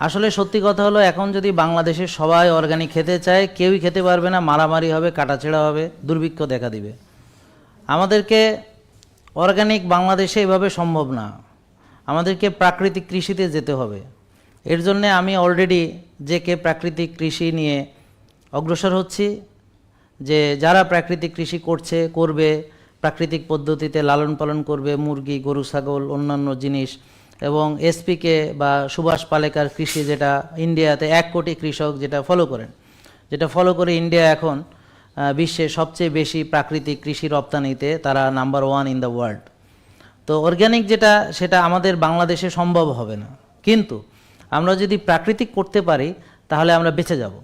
আসলে সত্যি কথা হলো, এখন যদি বাংলাদেশের সবাই অর্গানিক খেতে চায়, কেউই খেতে পারবে না, মারামারি হবে, কাটাছেঁড়া হবে, দুর্ভিক্ষ দেখা দিবে। আমাদেরকে অর্গানিক বাংলাদেশে এভাবে সম্ভব না, আমাদেরকে প্রাকৃতিক কৃষিতে যেতে হবে। এর জন্যে আমি অলরেডি প্রাকৃতিক কৃষি নিয়ে অগ্রসর হচ্ছি, যে যারা প্রাকৃতিক কৃষি করবে, প্রাকৃতিক পদ্ধতিতে লালন পালন করবে, মুরগি, গরু, ছাগল, অন্যান্য জিনিস, এবং এসপিকে বা সুভাষ পালেকার কৃষি, যেটা ইন্ডিয়াতে 1 কোটি কৃষক যেটা ফলো করে ইন্ডিয়া এখন বিশ্বের সবচেয়ে বেশি প্রাকৃতিক কৃষি রপ্তানিতে তারা নাম্বার 1 ইন দ্য ওয়ার্ল্ড। তো অর্গানিক সেটা আমাদের বাংলাদেশে সম্ভব হবে না, কিন্তু আমরা যদি প্রাকৃতিক করতে পারি তাহলে আমরা বেঁচে যাব।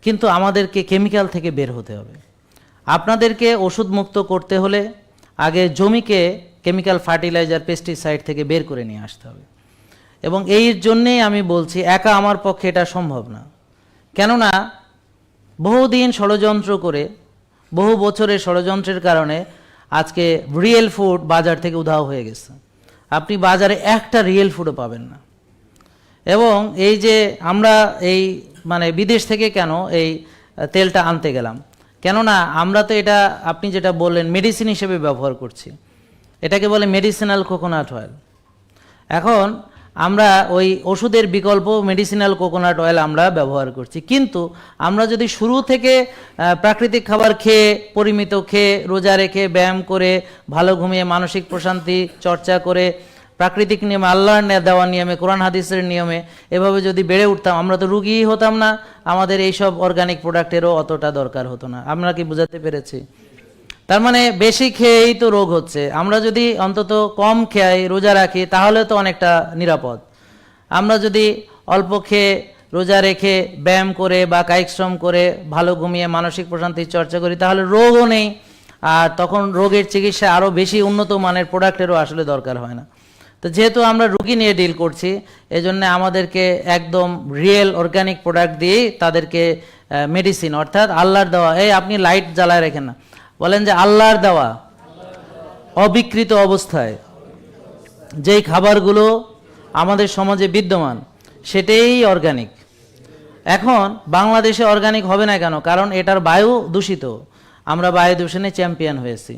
কিন্তু আমাদেরকে কেমিক্যাল থেকে বের হতে হবে। আপনাদেরকে ওষুধ মুক্ত করতে হলে আগে জমিকে কেমিক্যাল ফার্টিলাইজার, পেস্টিসাইড থেকে বের করে নিয়ে আসতে হবে। এবং এই জন্যেই আমি বলছি, একা আমার পক্ষে এটা সম্ভব না। কেননা বহুদিন ষড়যন্ত্র করে, বহু বছরের ষড়যন্ত্রের কারণে আজকে রিয়েল ফুড বাজার থেকে উধাও হয়ে গেছে। আপনি বাজারে একটা রিয়েল ফুডও পাবেন না। এবং এই যে আমরা বিদেশ থেকে কেন এই তেলটা আনতে গেলাম, কেননা আমরা তো এটা, আপনি যেটা বললেন, মেডিসিন হিসেবে ব্যবহার করছি। এটাকে বলে মেডিসিনাল কোকোনাট অয়েল। এখন আমরা ওই ওষুধের বিকল্প মেডিসিনাল কোকোনাট অয়েল আমরা ব্যবহার করছি। কিন্তু আমরা যদি শুরু থেকে প্রাকৃতিক খাবার খেয়ে, পরিমিত খেয়ে, রোজা রেখে, ব্যায়াম করে, ভালো ঘুমিয়ে, মানসিক প্রশান্তি চর্চা করে, প্রাকৃতিক নিয়মে, আল্লাহর দেওয়া নিয়মে, কোরআন হাদিসের নিয়মে এভাবে যদি বেড়ে উঠতাম, আমরা তো রুগীই হতাম না, আমাদের এইসব অর্গানিক প্রোডাক্টেরও অতটা দরকার হতো না। আমরা কি বুঝাতে পেরেছি? তার মানে বেশি খেয়েই তো রোগ হচ্ছে। আমরা যদি অন্তত কম খেয়ে রোজা রাখি তাহলে তো অনেকটা নিরাপদ। আমরা যদি অল্প খেয়ে, রোজা রেখে, ব্যায়াম করে বা কায়িক শ্রম করে, ভালো ঘুমিয়ে, মানসিক প্রশান্তির চর্চা করি, তাহলে রোগও নেই। আর তখন রোগের চিকিৎসা আরও বেশি উন্নত মানের প্রোডাক্টেরও আসলে দরকার হয় না। তো যেহেতু আমরা রুগী নিয়ে ডিল করছি, এজন্য আমাদেরকে একদম রিয়েল অর্গানিক প্রোডাক্ট দিয়েই তাদেরকে মেডিসিন, অর্থাৎ আল্লাহর দেওয়া। আপনি লাইট জ্বালায় রেখেন না, বলেন যে আল্লাহর দেওয়া অবিকৃত অবস্থায় যেই খাবারগুলো আমাদের সমাজে বিদ্যমান, সেটাই অর্গানিক। এখন বাংলাদেশে অর্গানিক হবে না কেন? কারণ এটার বায়ু দূষিত। আমরা বায়ু দূষণে চ্যাম্পিয়ন হয়েছি।